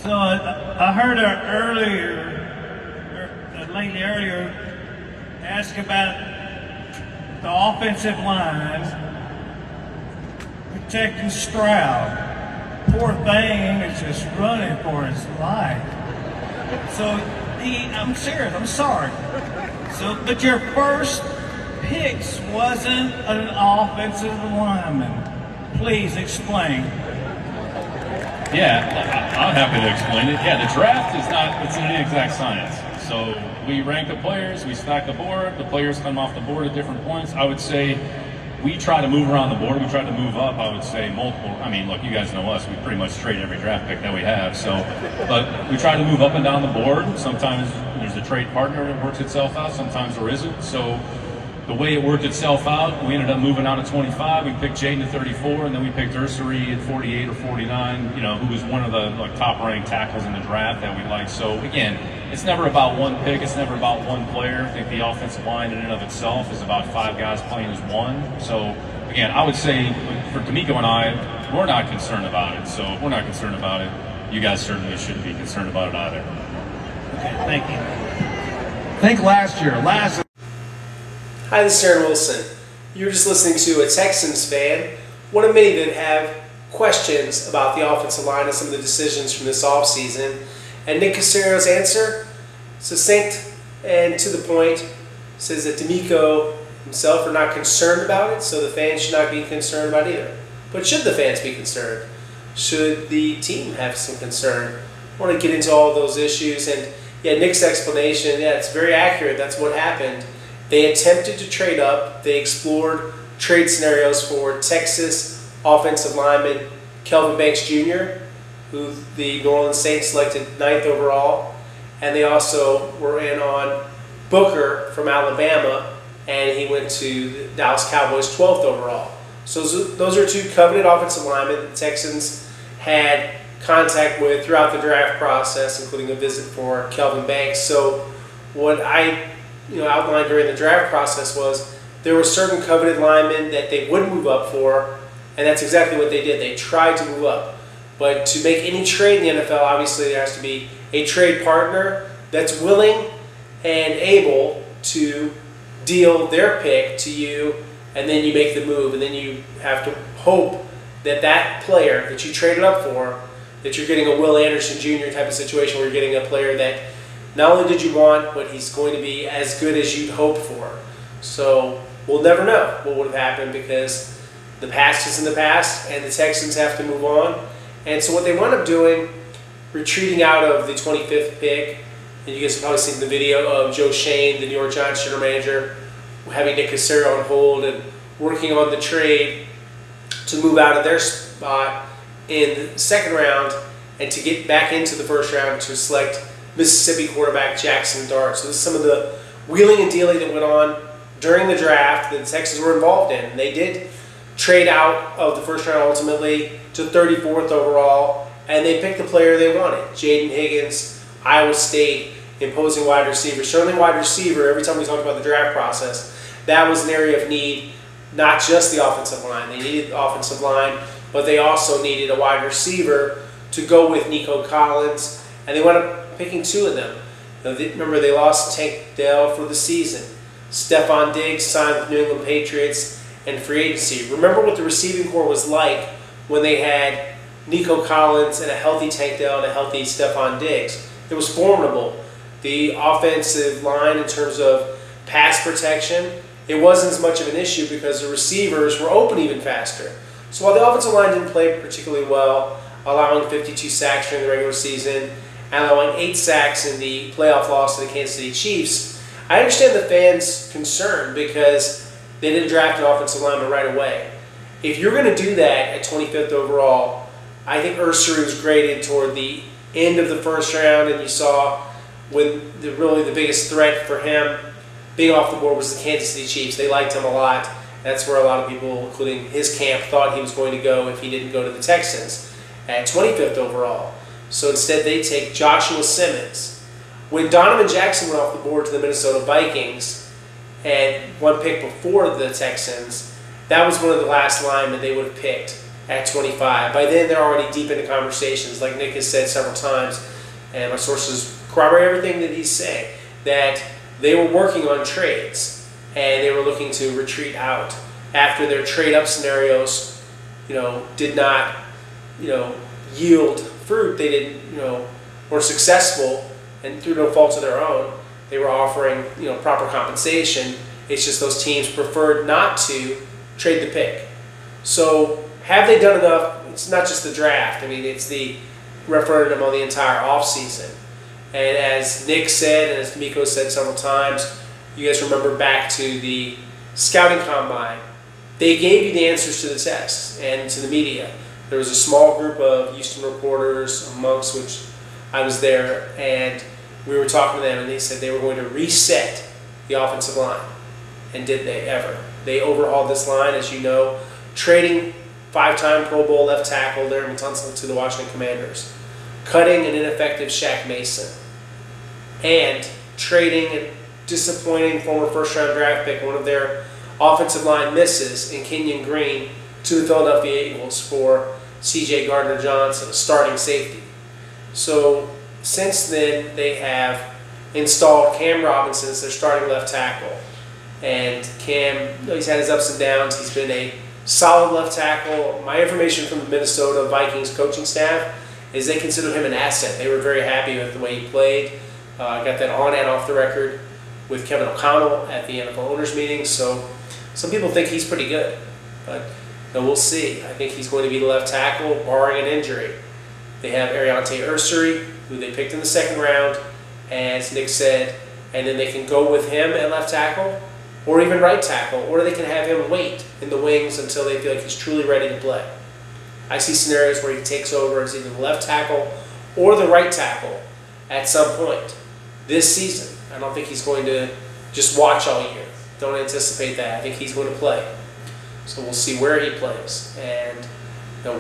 So I heard her earlier, ask about the offensive line protecting Stroud. Poor thing is just running for his life. So I'm serious, I'm sorry. So, but your first picks wasn't an offensive lineman. Please explain. Yeah, I'm happy to explain it. Yeah, the draft it's an inexact science. So we rank the players, we stack the board, the players come off the board at different points. I would say we try to move around the board, we try to move up, I would say multiple. I mean, look, you guys know us, we pretty much trade every draft pick that we have. So, but we try to move up and down the board. Sometimes there's a trade partner that works itself out, sometimes there isn't. So the way it worked itself out, we ended up moving out at 25. We picked Jaden at 34, and then we picked Ursary at 48 or 49. Who was one of the top-ranked tackles in the draft that we liked. So again, it's never about one pick. It's never about one player. I think the offensive line in and of itself is about 5 guys playing as one. So again, I would say for D'Amico and I, we're not concerned about it. So if we're not concerned about it, you guys certainly shouldn't be concerned about it either. Okay, thank you. Think last year. Hi, this is Darren Wilson. You're just listening to a Texans fan, one of many that have questions about the offensive line and some of the decisions from this offseason. And Nick Caserio's answer, succinct and to the point, says that D'Amico himself are not concerned about it, so the fans should not be concerned about it either. But should the fans be concerned? Should the team have some concern? I want to get into all those issues. And yeah, Nick's explanation, yeah, it's very accurate. That's what happened. They attempted to trade up. They explored trade scenarios for Texas offensive lineman Kelvin Banks Jr., who the New Orleans Saints selected 9th overall. And they also were in on Booker from Alabama, and he went to the Dallas Cowboys 12th overall. So those are 2 coveted offensive linemen the Texans had contact with throughout the draft process, including a visit for Kelvin Banks. So what I outlined during the draft process was there were certain coveted linemen that they would move up for, and that's exactly what they did. They tried to move up. But to make any trade in the NFL, obviously there has to be a trade partner that's willing and able to deal their pick to you, and then you make the move, and then you have to hope that that player that you traded up for, that you're getting a Will Anderson Jr. type of situation where you're getting a player that not only did you want, but he's going to be as good as you'd hoped for. So we'll never know what would have happened because the past is in the past and the Texans have to move on. And so what they wound up doing, retreating out of the 25th pick, and you guys have probably seen the video of Joe Shane, the New York Giants general manager, having Nick Caserio on hold and working on the trade to move out of their spot in the 2nd round and to get back into the 1st round to select Mississippi quarterback Jackson Dart. So this is some of the wheeling and dealing that went on during the draft that the Texans were involved in. And they did trade out of the 1st round ultimately to 34th overall, and they picked the player they wanted. Jaden Higgins, Iowa State, imposing wide receiver. Certainly wide receiver, every time we talked about the draft process, that was an area of need, not just the offensive line. They needed the offensive line, but they also needed a wide receiver to go with Nico Collins, and they wound up picking 2 of them. Remember, they lost Tank Dell for the season. Stephon Diggs signed with New England Patriots and free agency. Remember what the receiving corps was like when they had Nico Collins and a healthy Tank Dell and a healthy Stephon Diggs. It was formidable. The offensive line in terms of pass protection, it wasn't as much of an issue because the receivers were open even faster. So while the offensive line didn't play particularly well, allowing 52 sacks during the regular season, and allowing 8 sacks in the playoff loss to the Kansas City Chiefs, I understand the fans' concern because they didn't draft an offensive lineman right away. If you're going to do that at 25th overall, I think Ursary was graded toward the end of the 1st round, and you saw when really the biggest threat for him being off the board was the Kansas City Chiefs. They liked him a lot. That's where a lot of people, including his camp, thought he was going to go if he didn't go to the Texans at 25th overall. So instead they take Joshua Simmons. When Donovan Jackson went off the board to the Minnesota Vikings and 1 pick before the Texans, that was one of the last linemen they would have picked. at 25. By then, they're already deep into conversations, like Nick has said several times, and my sources corroborate everything that he's saying, that they were working on trades, and they were looking to retreat out after their trade-up scenarios, did not, yield fruit. They didn't, were successful, and through no fault of their own, they were offering, proper compensation. It's just those teams preferred not to trade the pick. So have they done enough? It's not just the draft. I mean, it's the referendum on the entire offseason. And as Nick said, and as Miko said several times, you guys remember back to the scouting combine, they gave you the answers to the tests and to the media. There was a small group of Houston reporters, amongst which I was there, and we were talking to them, and they said they were going to reset the offensive line. And did they ever? They overhauled this line, as you know, trading 5-time Pro Bowl left tackle Darren to the Washington Commanders, cutting an ineffective Shaq Mason, and trading a disappointing former first-round draft pick, one of their offensive line misses in Kenyon Green, to the Philadelphia Eagles for C.J. Gardner-Johnson, a starting safety. So since then, they have installed Cam Robinson as their starting left tackle. And Cam, he's had his ups and downs. He's been a solid left tackle. My information from the Minnesota Vikings coaching staff is they consider him an asset. They were very happy with the way he played. Got that on and off the record with Kevin O'Connell at the NFL owners meeting. So some people think he's pretty good, but we'll see. I think he's going to be the left tackle, barring an injury. They have Ariante Ursary, who they picked in the second round, as Nick said, and then they can go with him at left tackle, or even right tackle, or they can have him wait in the wings until they feel like he's truly ready to play. I see scenarios where he takes over as either the left tackle or the right tackle at some point this season. I don't think he's going to just watch all year. Don't anticipate that. I think he's going to play. So we'll see where he plays and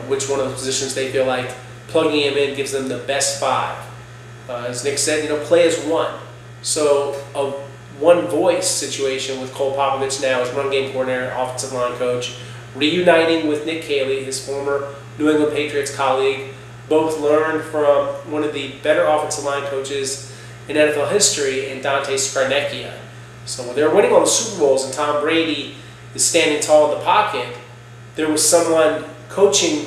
which one of the positions they feel like plugging him in gives them the best 5. As Nick said, play as one. So a one-voice situation with Cole Popovich now as run game coordinator, offensive line coach, reuniting with Nick Caserio, his former New England Patriots colleague. Both learned from one of the better offensive line coaches in NFL history, in Dante Scarnecchia. So when they were winning all the Super Bowls and Tom Brady is standing tall in the pocket, there was someone coaching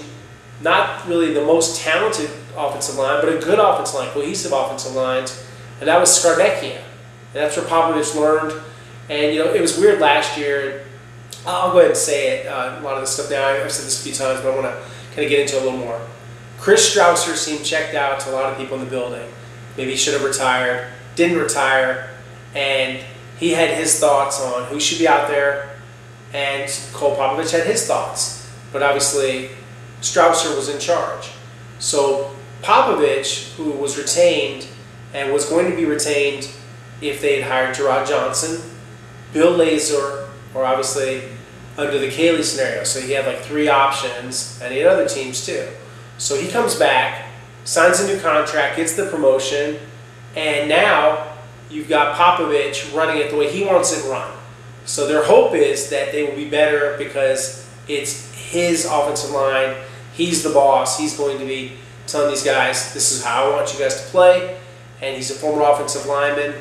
not really the most talented offensive line, but a good offensive line, cohesive offensive lines, and that was Scarnecchia. And that's where Popovich learned. And, it was weird last year. I'll go ahead and say it, a lot of this stuff now. I've said this a few times, but I want to kind of get into it a little more. Chris Strausser seemed checked out to a lot of people in the building. Maybe he should have retired, didn't retire, and he had his thoughts on who should be out there, and Cole Popovich had his thoughts. But obviously, Strausser was in charge. So Popovich, who was retained and was going to be retained if they had hired Gerard Johnson, Bill Lazor, or obviously under the Cayley scenario. So he had like 3 options, and he had other teams too. So he comes back, signs a new contract, gets the promotion, and now you've got Popovich running it the way he wants it run. So their hope is that they will be better because it's his offensive line. He's the boss. He's going to be telling these guys, this is how I want you guys to play. And he's a former offensive lineman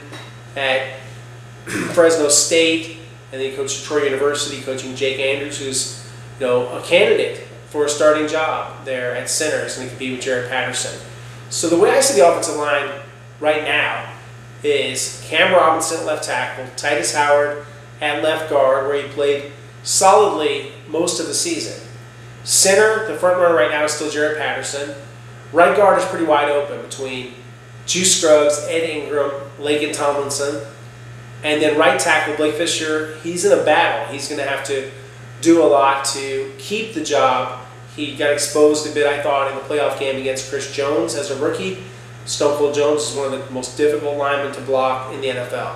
at Fresno State, and then he coached at Troy University, coaching Jake Andrews, who's a candidate for a starting job there at center, and he compete with Jared Patterson. So the way I see the offensive line right now is Cam Robinson at left tackle, Titus Howard at left guard, where he played solidly most of the season. Center, the front runner right now is still Jared Patterson. Right guard is pretty wide open between Juice Scruggs, Ed Ingram, Lakin Tomlinson. And then right tackle, Blake Fisher, he's in a battle. He's going to have to do a lot to keep the job. He got exposed a bit, I thought, in the playoff game against Chris Jones as a rookie. Stone Cold Jones is one of the most difficult linemen to block in the NFL.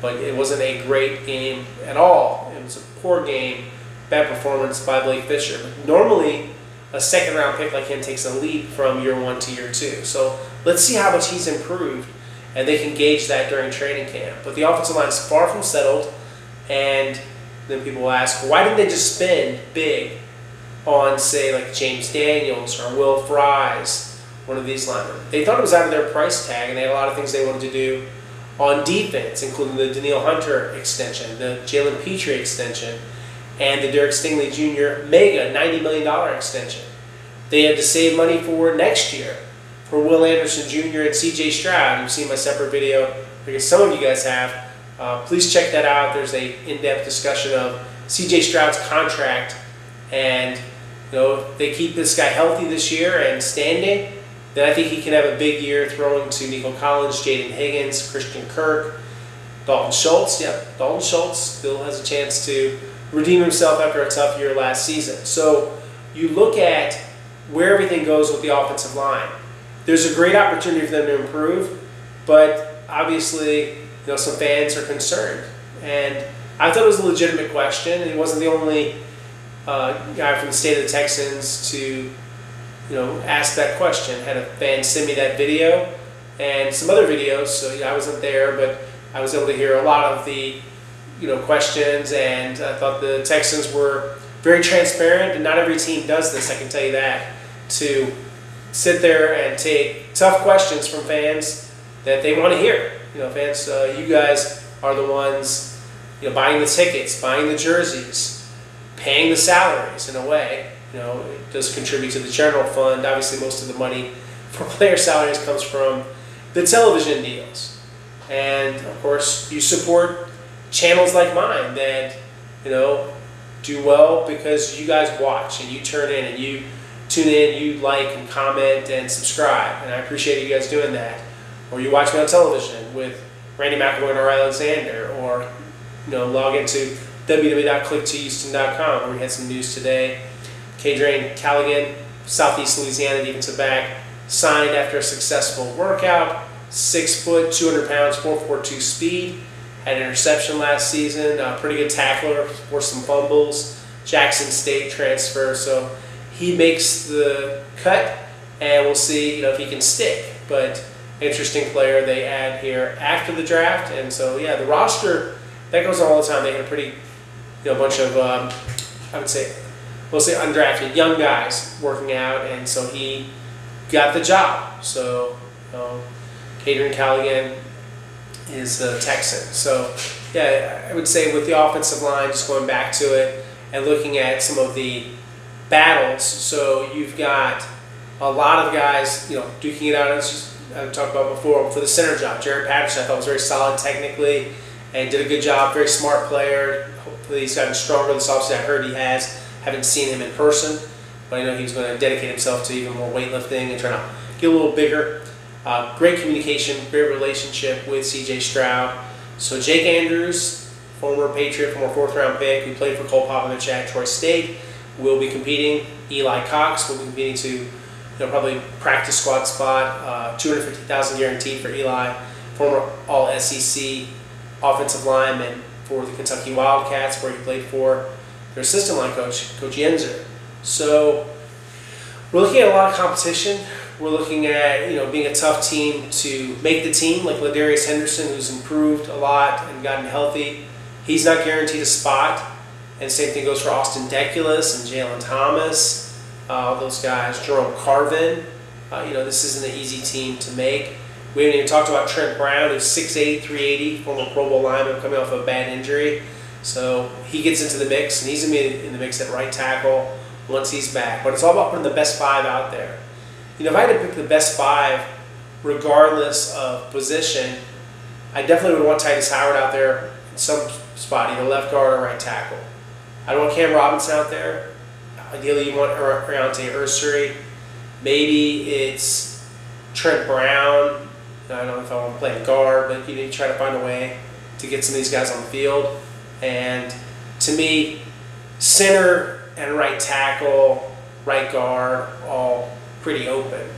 But it wasn't a great game at all. It was a poor game, bad performance by Blake Fisher. But normally, a second-round pick like him takes a leap from year 1 to year 2. So let's see how much he's improved, and they can gauge that during training camp. But the offensive line is far from settled, and then people will ask, why didn't they just spend big on, say, like James Daniels or Will Fries, one of these linemen. They thought it was out of their price tag, and they had a lot of things they wanted to do on defense, including the Daniil Hunter extension, the Jalen Petrie extension, and the Derek Stingley Jr. mega $90 million extension. They had to save money for next year for Will Anderson Jr. and C.J. Stroud. You've seen my separate video, because some of you guys have. Please check that out. There's an in-depth discussion of C.J. Stroud's contract, and if they keep this guy healthy this year and standing, then I think he can have a big year throwing to Nico Collins, Jaden Higgins, Christian Kirk, Dalton Schultz. Yep, Dalton Schultz still has a chance to redeem himself after a tough year last season. So you look at where everything goes with the offensive line. There's a great opportunity for them to improve, but obviously, some fans are concerned. And I thought it was a legitimate question, and he wasn't the only guy from the state of the Texans to ask that question. Had a fan send me that video and some other videos, so I wasn't there, but I was able to hear a lot of the questions, and I thought the Texans were very transparent, and not every team does this, I can tell you that, to sit there and take tough questions from fans that they want to hear. Fans, you guys are the ones buying the tickets, buying the jerseys, paying the salaries in a way. It does contribute to the general fund. Obviously, most of the money for player salaries comes from the television deals. And, of course, you support channels like mine that, do well because you guys watch and you turn in and you tune in, you like and comment and subscribe. And I appreciate you guys doing that. Or you watch me on television with Randy McElroy and R. Alexander, or log into www.click2houston.com where we had some news today. Darren Callaghan, Southeast Louisiana defensive back, signed after a successful workout. 6 foot, 200 pounds, 4.42 speed. Had an interception last season. Pretty good tackler, forced some fumbles. Jackson State transfer, so he makes the cut, and we'll see if he can stick. But interesting player they add here after the draft, and so the roster that goes on all the time. They had a pretty bunch of I would say mostly undrafted young guys working out, and so he got the job. So Darren Callaghan is the Texan. So I would say with the offensive line, just going back to it and looking at some of the battles. So you've got a lot of guys duking it out, as I talked about before, for the center job. Jared Patterson I thought was very solid technically and did a good job. Very smart player. Hopefully he's gotten stronger this offseason. I heard he has. Haven't seen him in person, but I know he's going to dedicate himself to even more weightlifting and trying to get a little bigger. Great communication, great relationship with C.J. Stroud. So Jake Andrews, former Patriot, former 4th-round pick, who played for Cole Popovich at Troy State, will be competing. Eli Cox will be competing to probably practice squad spot. $250,000 guaranteed for Eli, former All-SEC offensive lineman for the Kentucky Wildcats, where he played for their assistant line coach, Coach Yenzer. So we're looking at a lot of competition. We're looking at being a tough team to make the team, like Ladarius Henderson, who's improved a lot and gotten healthy. He's not guaranteed a spot. And same thing goes for Austin Deculus and Jalen Thomas, all those guys. Jerome Carvin. This isn't an easy team to make. We haven't even talked about Trent Brown, who's 6'8", 380, former Pro Bowl lineman coming off a bad injury. So he gets into the mix, and he's going to be in the mix at right tackle once he's back. But it's all about putting the best 5 out there. If I had to pick the best 5, regardless of position, I definitely would want Titus Howard out there in some spot, either left guard or right tackle. I don't want Cam Robinson out there. Ideally, you want Riante Ursary. Maybe it's Trent Brown. I don't know if I want to play guard, but you try to find a way to get some of these guys on the field. And to me, center and right tackle, right guard, all pretty open.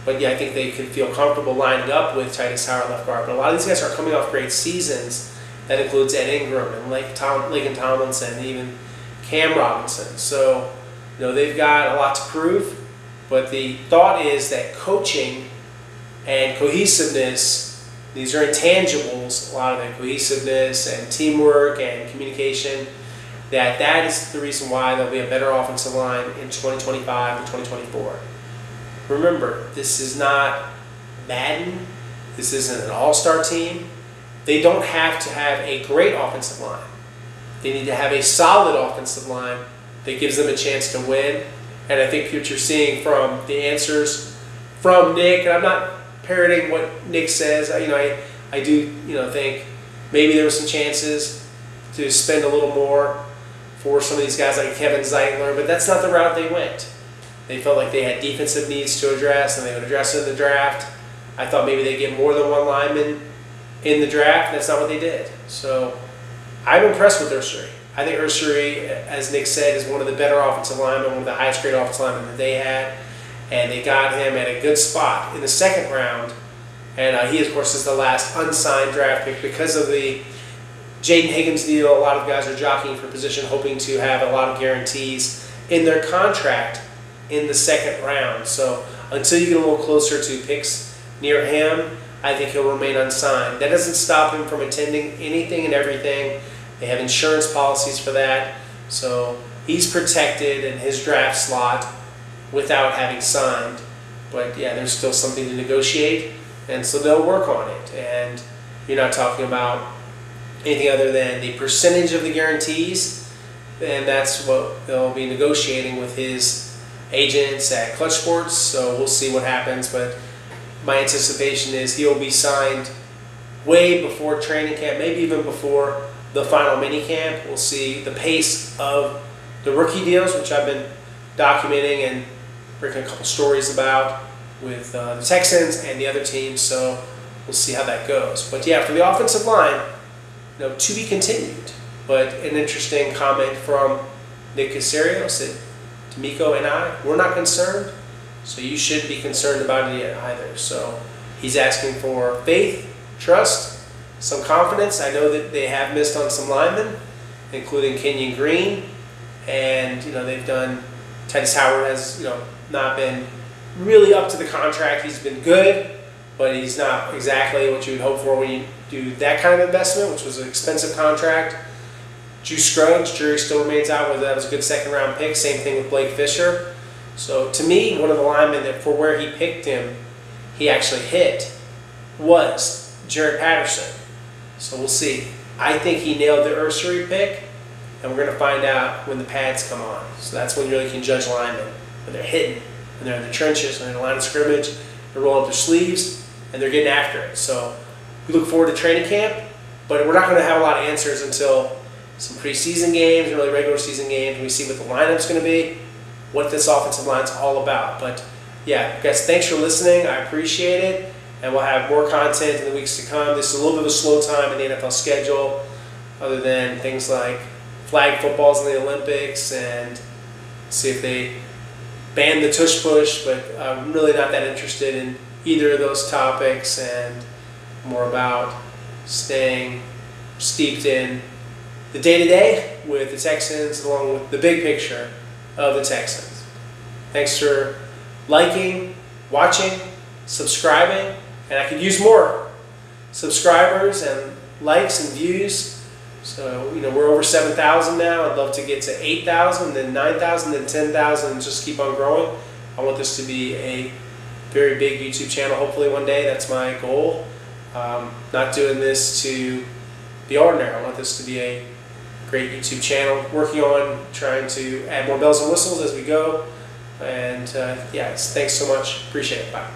But I think they could feel comfortable lining up with Titus Howard left guard. But a lot of these guys are coming off great seasons. That includes Ed Ingram and Laken Tomlinson, and even Cam Robinson. So, they've got a lot to prove. But the thought is that coaching and cohesiveness, these are intangibles, a lot of it, cohesiveness and teamwork and communication, that is the reason why there'll be a better offensive line in 2025 and 2024. Remember, this is not Madden. This isn't an all-star team. They don't have to have a great offensive line. They need to have a solid offensive line that gives them a chance to win. And I think what you're seeing from the answers from Nick, and I'm not parroting what Nick says. I do think maybe there were some chances to spend a little more for some of these guys like Kevin Zeitler, but that's not the route they went. They felt like they had defensive needs to address, and they would address it in the draft. I thought maybe they'd get more than one lineman in the draft. That's not what they did. So I'm impressed with Ursery. I think Ursery, as Nick said, is one of the better offensive linemen, one of the highest grade offensive linemen that they had. And they got him at a good spot in the second round. And he, of course, is the last unsigned draft pick because of the Jaden Higgins deal. A lot of guys are jockeying for position, hoping to have a lot of guarantees in their contract in the second round. So until you get a little closer to picks near him, I think he'll remain unsigned. That doesn't stop him from attending anything and everything. They have insurance policies for that. So he's protected in his draft slot without having signed. But yeah, there's still something to negotiate, and so they'll work on it. And you're not talking about anything other than the percentage of the guarantees, and that's what they'll be negotiating with his agents at Clutch Sports. So we'll see what happens, but my anticipation is he'll be signed way before training camp, maybe even before the final mini camp. We'll see the pace of the rookie deals, which I've been documenting and breaking a couple stories about with the Texans and the other teams. So we'll see how that goes. But yeah, for the offensive line, to be continued. But an interesting comment from Nick Caserio said, D'Amico and I, we're not concerned, so you shouldn't be concerned about it yet either. So he's asking for faith, trust, some confidence. I know that they have missed on some linemen, including Kenyon Green, and they've done. Titus Howard has not been really up to the contract. He's been good, but he's not exactly what you would hope for when you do that kind of investment, which was an expensive contract. Juice Scruggs, jury still remains out whether that was a good second-round pick. Same thing with Blake Fisher. So to me, one of the linemen that for where he picked him, he actually hit was Jared Patterson. So we'll see. I think he nailed the Ursery pick, and we're going to find out when the pads come on. So that's when you really can judge linemen, when they're hitting, when they're in the trenches, when they're in the line of scrimmage, they're rolling up their sleeves, and they're getting after it. So we look forward to training camp, but we're not going to have a lot of answers until some preseason games and really regular season games. We see what the lineup's going to be, what this offensive line's all about. But yeah, guys, thanks for listening. I appreciate it, and we'll have more content in the weeks to come. This is a little bit of a slow time in the NFL schedule, other than things like flag footballs in the Olympics, and see if they ban the tush push. But I'm really not that interested in either of those topics, and more about staying steeped in the day-to-day with the Texans, along with the big picture of the Texans. Thanks for liking, watching, subscribing, and I could use more subscribers and likes and views. So, we're over 7,000 now. I'd love to get to 8,000, then 9,000, then 10,000, and just keep on growing. I want this to be a very big YouTube channel, hopefully one day. That's my goal. Not doing this to be ordinary. I want this to be a great YouTube channel. Working on trying to add more bells and whistles as we go. And yeah, thanks so much. Appreciate it. Bye.